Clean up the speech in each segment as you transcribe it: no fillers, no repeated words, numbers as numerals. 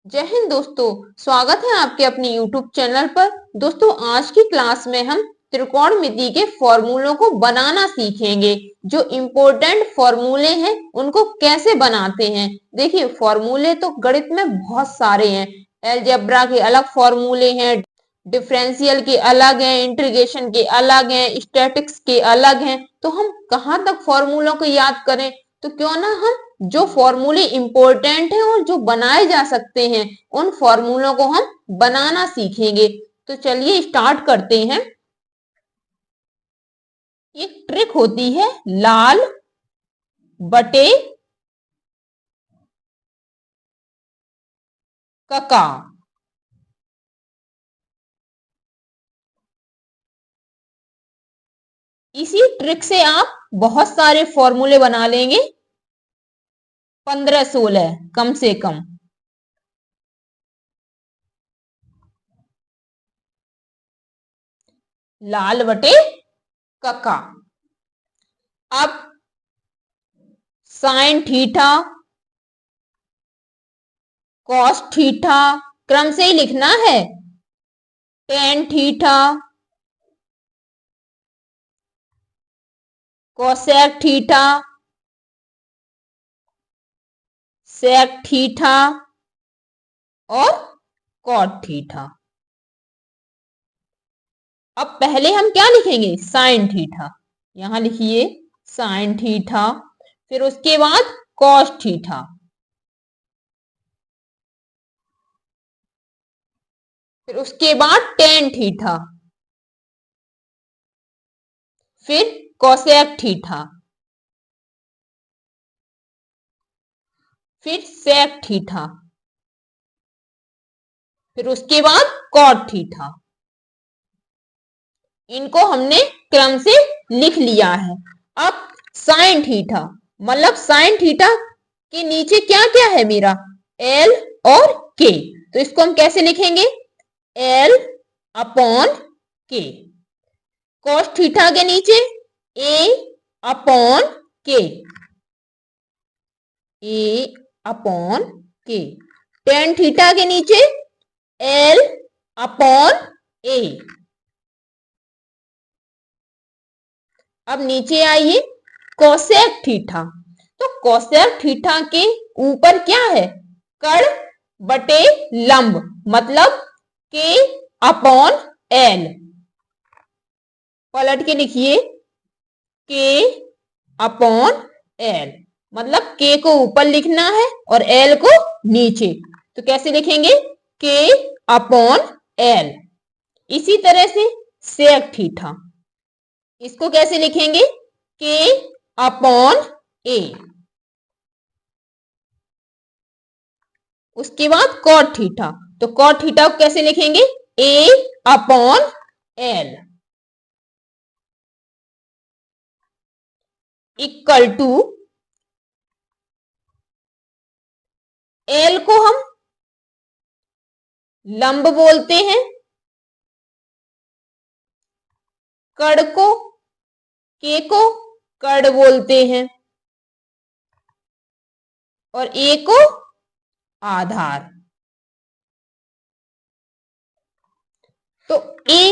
जय हिंद दोस्तों, स्वागत है आपके अपने YouTube चैनल पर। दोस्तों, आज की क्लास में हम त्रिकोणमिति के फॉर्मूलों को बनाना सीखेंगे। जो इम्पोर्टेंट फॉर्मूले हैं उनको कैसे बनाते हैं। देखिए, फॉर्मूले तो गणित में बहुत सारे हैं। अलजेब्रा के अलग फॉर्मूले हैं, डिफरेंशियल के अलग हैं, इंटीग्रेशन के अलग हैं, स्टैटिक्स के अलग हैं। तो हम कहाँ तक फॉर्मूलों को याद करें, तो क्यों ना हम जो फॉर्मूले इंपॉर्टेंट हैं और जो बनाए जा सकते हैं उन फॉर्मूलों को हम बनाना सीखेंगे। तो चलिए स्टार्ट करते हैं। एक ट्रिक होती है लाल बटे कका। इसी ट्रिक से आप बहुत सारे फॉर्मूले बना लेंगे, 15-16 कम से कम। लाल बटे कका। अब साइन थीटा कॉस थीटा क्रम से ही लिखना है। Tan theta cosec theta sec theta और कॉट थीटा। अब पहले हम क्या लिखेंगे, साइन थीटा। यहां लिखिए साइन थीटा, फिर उसके बाद कॉस थीटा, फिर उसके बाद टेन थीटा, फिर कोसेक थीटा, फिर सेक थीटा, फिर उसके बाद कॉट थीटा। इनको हमने क्रम से लिख लिया है। अब साइन थीटा, मतलब साइन थीटा के नीचे क्या क्या है मेरा, एल और के। तो इसको हम कैसे लिखेंगे, एल अपॉन के। कॉस थीटा के नीचे ए अपॉन के, ए अपॉन के। टेन थीटा के नीचे एल अपॉन ए। अब नीचे आइए कोसेक थीटा। तो कोसेक थीटा के ऊपर क्या है, कड़ बटे लंब, मतलब के अपॉन एल। पलट के लिखिए के अपॉन एल, मतलब के को ऊपर लिखना है और एल को नीचे। तो कैसे लिखेंगे, के अपॉन एल। इसी तरह से सेक थीटा, इसको कैसे लिखेंगे, के अपॉन ए। उसके बाद कॉट थीटा, तो कॉट थीटा को कैसे लिखेंगे, A upon L equal to, L को हम लंब बोलते हैं, कड़ को, के को कड़ बोलते हैं और ए को आधार। तो ए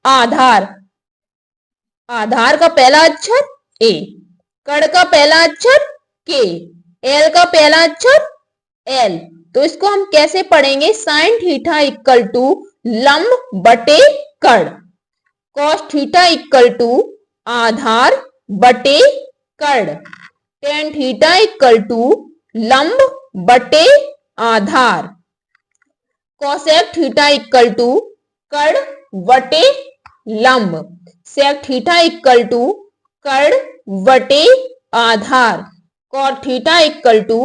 आधार, आधार का पहला अक्षर ए, कड़ का पहला अक्षर के, एल का पहला अक्षर एल। तो इसको हम कैसे पढ़ेंगे, साइन थीटा इक्वल टू लंब बटे कड़, कॉस थीटा इक्वल टू आधार बटे कड़, टेन थीटा इक्वल टू लंब बटे आधार, कोसेक थीटा इक्वल टू कड़ बटे लंब, सेक थीटा इक्वल टू कड़ बटे आधार, कॉट थीटा इक्वल टू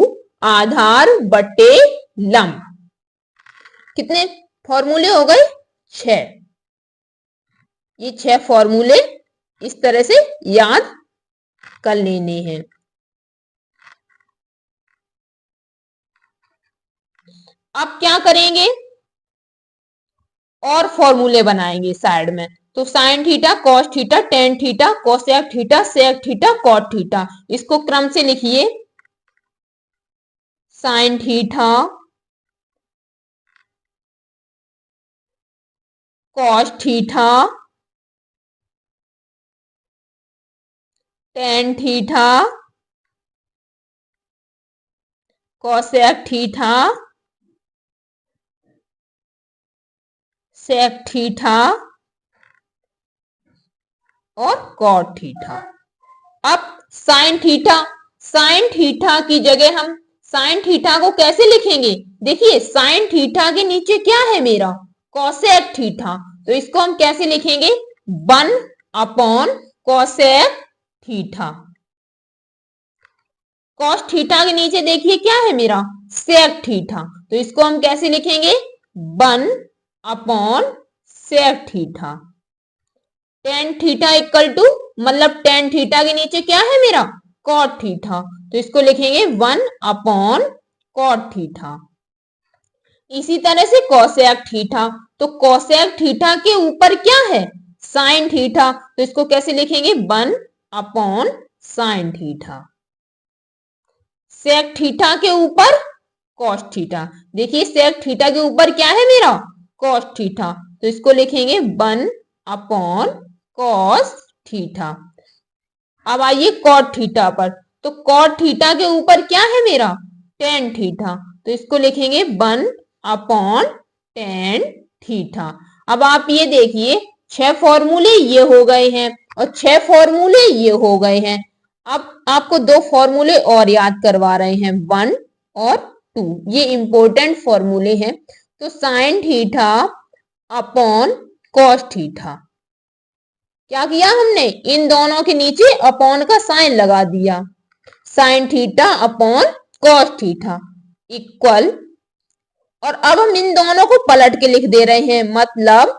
आधार बटे लंब। कितने फॉर्मूले हो गए, 6। ये 6 फॉर्मूले इस तरह से याद कर लेने हैं। अब क्या करेंगे, और फॉर्मूले बनाएंगे साइड में। तो sine theta cos theta tan theta cosec theta sec theta cot theta, इसको क्रम से लिखिए। Sine theta cos theta, tan theta, cosec theta, sec theta और कॉट थीटा। अब साइन थीटा, साइन थीटा की जगह हम साइन थीटा को कैसे लिखेंगे? देखिए साइन थीटा के नीचे क्या है मेरा? Cosec theta. तो इसको हम कैसे लिखेंगे? 1 upon cosec theta. Cos theta के नीचे देखिए क्या है मेरा? Sec theta. तो इसको हम कैसे लिखेंगे? 1 upon sec theta. Tan theta equal to, मतलब टेन थीटा के नीचे क्या है मेरा? Cot theta. तो इसको लिखेंगे 1 अपॉन कॉट थीटा। इसी तरह से कोसेक थीटा, तो कोसेक थीटा के ऊपर क्या है? Sine theta. तो इसको कैसे लिखेंगे? 1 upon sine theta. Sec theta के ऊपर कॉस थीटा। देखिए सेक थीटा के ऊपर क्या है मेरा? Cos theta. तो इसको लिखेंगे 1 अपॉन कॉस थीटा। अब आइए कॉट थीटा पर, तो कॉट थीटा के ऊपर क्या है मेरा? Tan theta. तो इसको लिखेंगे 1 अपॉन टेन थीटा। अब आप ये देखिए 6 फॉर्मूले ये हो गए हैं और 6 फॉर्मूले ये हो गए हैं। अब आपको 2 फॉर्मूले और याद करवा रहे हैं, 1 और 2। ये इंपॉर्टेंट फॉर्मूले हैं। तो sine theta upon cos theta, क्या किया हमने? इन दोनों के नीचे अपॉन का साइन लगा दिया। Sign theta upon cos theta equal, और अब हम इन दोनों को पलट के लिख दे रहे हैं, मतलब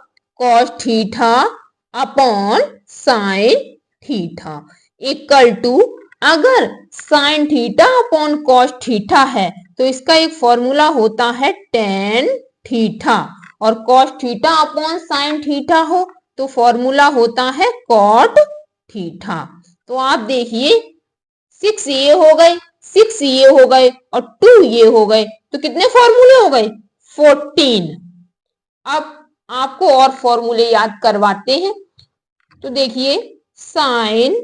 cos theta upon sine theta equal to, अगर sine theta upon cos theta है तो इसका एक फॉर्मूला होता है टेन थीटा, और cos theta upon sine theta हो तो फॉर्मूला होता है कॉट थीटा। तो आप देखिए 6 ये हो गए, 6 ये हो गए और 2 ये हो गए, तो कितने फॉर्मूले हो गए? 14। अब आपको और फॉर्मूले याद करवाते हैं। तो देखिए sine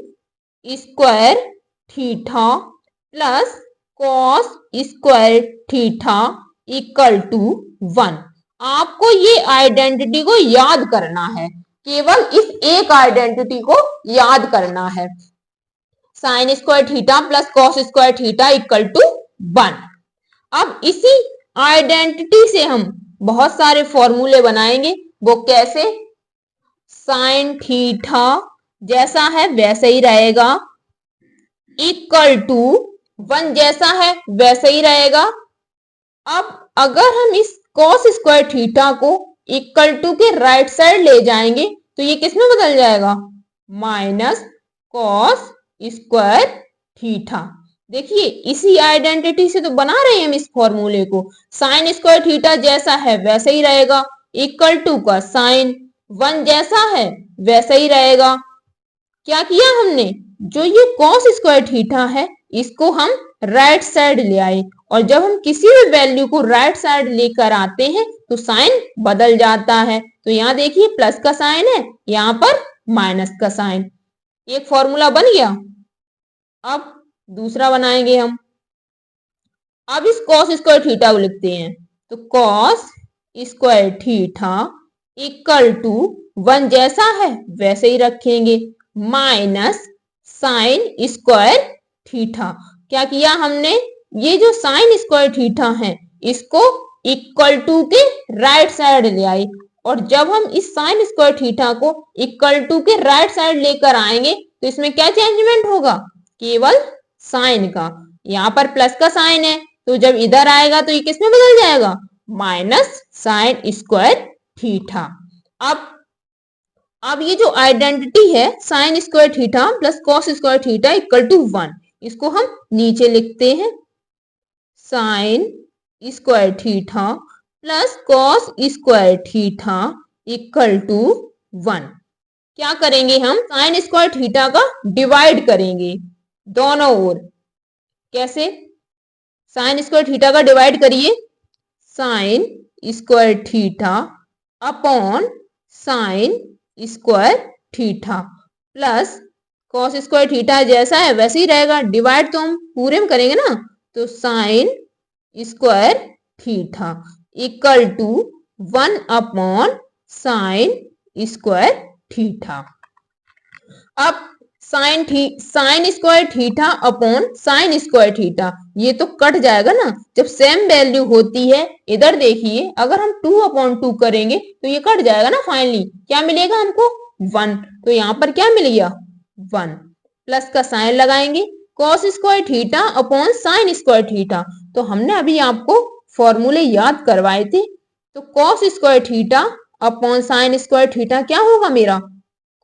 square theta plus cos square theta equal to 1। आपको ये आइडेंटिटी को याद करना है, केवल इस एक आइडेंटिटी को याद करना है। Sine square theta plus cos square theta equal to 1। अब इसी आइडेंटिटी से हम बहुत सारे फॉर्मूले बनाएंगे। वो कैसे? साइन थीटा जैसा है वैसे ही रहेगा, इक्वल टू 1 जैसा है वैसे ही रहेगा। अब अगर हम इस कॉस स्क्वायर थीटा को इक्वल टू के राइट साइड ले जाएंगे तो ये किस में बदल जाएगा? Minus cos square theta. देखिए इसी आइडेंटिटी से तो बना रहे हैं हम इस फॉर्मूले को। साइन स्क्वायर थीटा जैसा है वैसे ही रहेगा, इक्वल टू का साइन 1 जैसा है वैसा ही रहेगा। क्या किया हमने? जो ये कॉस स्क्वायर थीटा है इसको हम राइट साइड ले आए, और जब हम किसी भी वैल्यू को राइट साइड लेकर आते हैं तो साइन बदल जाता है। तो यहाँ देखिए प्लस का साइन है, यहाँ पर माइनस का साइन। एक फॉर्मूला बन गया। अब दूसरा बनाएंगे हम। अब इस कॉस स्क्वायर थीटा को लिखते हैं, तो cos square theta equal to 1 जैसा है वैसे ही रखेंगे, माइनस साइन स्क्वायर थीटा। क्या किया हमने? ये जो साइन स्क्वायर थीटा है इसको इक्वल टू के राइट साइड ले आई, और जब हम इस साइन स्क्वायर थीटा को इक्वल टू के राइट साइड लेकर आएंगे तो इसमें क्या चेंजमेंट होगा? केवल साइन का। यहाँ पर प्लस का साइन है तो जब इधर आएगा तो ये किस में बदल जाएगा? Minus sine square theta. अब ये जो आइडेंटिटी है sine square theta plus cos square theta equal to 1, इसको हम नीचे लिखते हैं। Sine square theta plus cos square theta equal to 1। क्या करेंगे हम? साइन स्क्वायर थीटा का डिवाइड करेंगे दोनों ओर। कैसे? साइन स्क्वायर थीटा का डिवाइड करिए, sine square theta upon sine square theta plus cos square theta जैसा है वैसे ही रहेगा, डिवाइड तो हम पूरे में करेंगे ना, तो sine square theta equal to 1 upon sine square theta. अब sine square theta upon sine square theta ये तो कट जाएगा ना जब सेम वैल्यू होती है। इधर देखिए अगर हम 2/2 करेंगे तो ये कट जाएगा ना, फाइनली क्या मिलेगा हमको 1, तो यहाँ पर क्या मिल गया 1, प्लस का साइन लगाएंगे cos square theta upon sine square theta, तो हमने अभी आपको फॉर्मूले याद करवाए थे, तो cos square theta upon sine square theta क्या होगा मेरा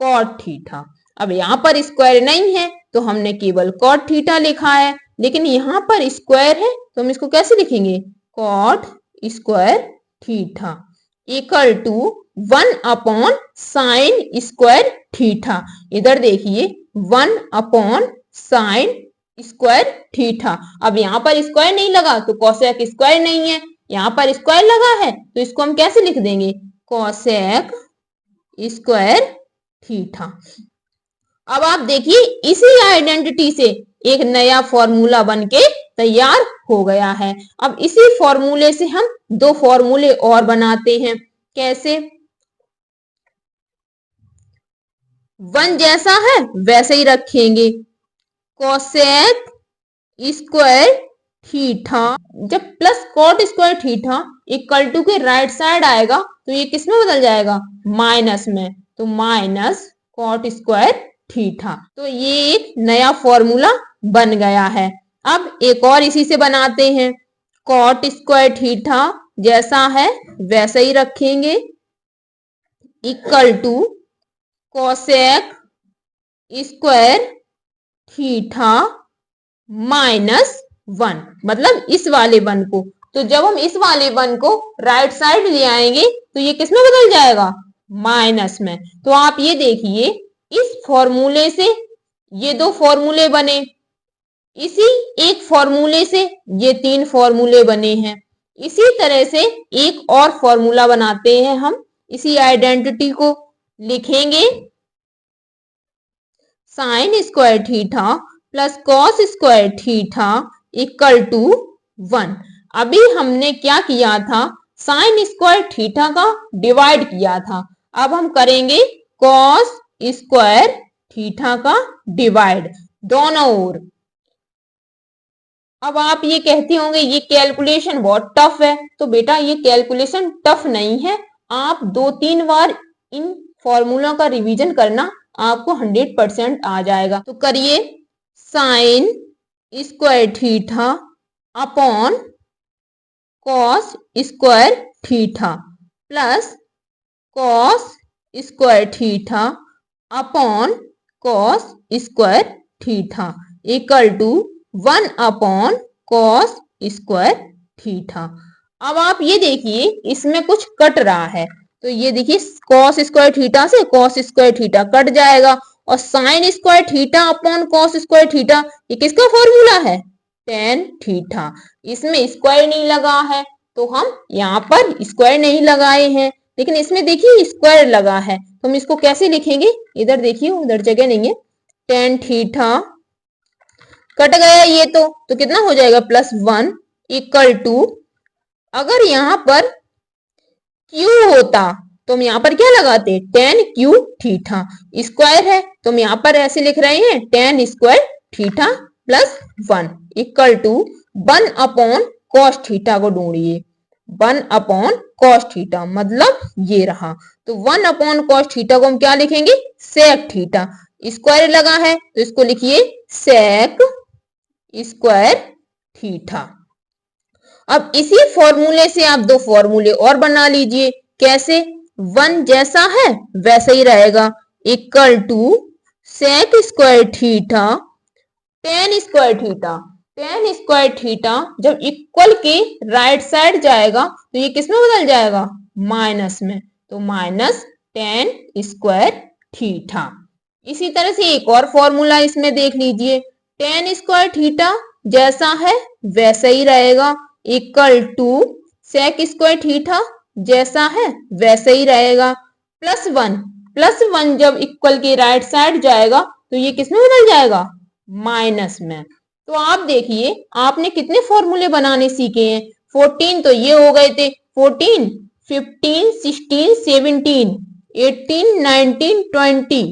कॉट थीटा। अब यहाँ पर स्क्वायर नहीं है तो हमने केवल कॉट थीटा लिखा है, लेकिन यहाँ पर स्क्वायर है तो हम इसको कैसे लिखेंगे cot square theta equal to 1 upon sine square theta. इधर देखिए 1 अपॉन साइन स्क्वायर थीटा। अब यहाँ पर स्क्वायर नहीं लगा तो कोसेक स्क्वायर नहीं है, यहाँ पर स्क्वायर लगा है तो इसको हम कैसे लिख देंगे कोसेक स्क्वायर थीटा। अब आप देखिए इसी आइडेंटिटी से एक नया फॉर्मूला बनके तैयार हो गया है। अब इसी फॉर्मूले से हम 2 फॉर्मूले और बनाते हैं। कैसे 1 जैसा है वैसे ही रखेंगे कोसेक स्क्वायर थीटा, जब plus cot square theta equal to के राइट साइड आएगा तो ये किस में बदल जाएगा माइनस में, तो माइनस कॉट स्क्वायर थीटा। तो ये एक नया फॉर्मूला बन गया है। अब एक और इसी से बनाते हैं, कॉट स्क्वायर थीटा जैसा है वैसा ही रखेंगे equal to cosec square theta minus 1, मतलब इस वाले 1 को, तो जब हम इस वाले 1 को राइट साइड ले आएंगे तो ये किस में बदल जाएगा माइनस में। तो आप ये देखिए इस फॉर्मूले से ये 2 फॉर्मूले बने, इसी एक फॉर्मूले से ये 3 फॉर्मूले बने हैं। इसी तरह से एक और फॉर्मूला बनाते हैं हम, इसी आइडेंटिटी को लिखेंगे sine square theta plus cos square theta equal to 1। अभी हमने क्या किया था साइन स्क्वायर थीटा का डिवाइड किया था, अब हम करेंगे कॉस स्क्वायर थीटा का डिवाइड दोनों ओर। अब आप ये कहते होंगे ये कैलकुलेशन बहुत टफ है, तो बेटा ये कैलकुलेशन टफ नहीं है, आप 2-3 बार इन फॉर्मूलों का रिवीजन करना, आपको 100% आ जाएगा। तो करिए sine square theta upon cos square theta plus cos square theta upon cos square theta equal to 1 upon cos square theta. अब आप ये देखिए इसमें कुछ कट रहा है, तो ये देखिए कॉस स्क्वायर थीटा से कॉस स्क्वायर थीटा कट जाएगा, और sign square theta upon cos square theta ये किसका फॉर्मूला है टेन थीटा। इसमें स्क्वायर नहीं लगा है तो हम यहाँ पर स्क्वायर नहीं लगाए हैं, लेकिन इसमें देखिए स्क्वायर लगा है, तो हम इसको कैसे लिखेंगे, इधर देखिए उधर जगह नहीं है, टेन थीटा कट गया ये तो कितना हो जाएगा +1 इक्वल टू, अगर यहाँ पर क्यू होता तो हम यहाँ पर क्या लगाते टेन क्यू थीटा, स्क्वायर है तो हम यहाँ पर ऐसे लिख रहे हैं tan square theta +1 equal to 1 upon cos theta को ढूंढिए, 1 अपॉन कॉस थीटा मतलब ये रहा, तो 1 अपॉन कॉस थीटा को हम क्या लिखेंगे सेक थीटा, स्क्वायर लगा है तो इसको लिखिए सेक स्क्वायर थीटा। अब इसी फॉर्मूले से आप 2 फॉर्मूले और बना लीजिए, कैसे 1 जैसा है वैसे ही रहेगा equal to sec square theta tan square theta, tan square theta जब इक्वल के राइट साइड जाएगा तो ये किस में बदल जाएगा माइनस में, तो माइनस टेन स्क्वायर थीटा। इसी तरह से एक और फॉर्मूला इसमें देख लीजिए, टेन स्क्वायर थीटा जैसा है वैसा ही रहेगा equal to sec square theta जैसा है वैसा ही रहेगा, प्लस वन जब इक्वल के राइट साइड जाएगा तो ये किस में बदल जाएगा, माइनस में। तो आप देखिए आपने कितने फॉर्मूले बनाने सीखे हैं। 14 तो ये हो गए थे, 14, 15, 16, 17, 18, 19, 20,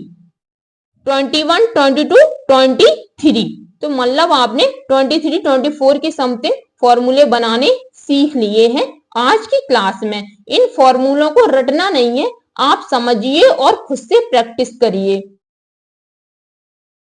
21, 22, 23। तो मतलब आपने 23, 24 के समथिंग फॉर्मूले बनाने सीख लिए हैं आज की क्लास में। इन फॉर्मूलों को रटना नहीं है, आप समझिए और खुद से प्रैक्टिस करिए।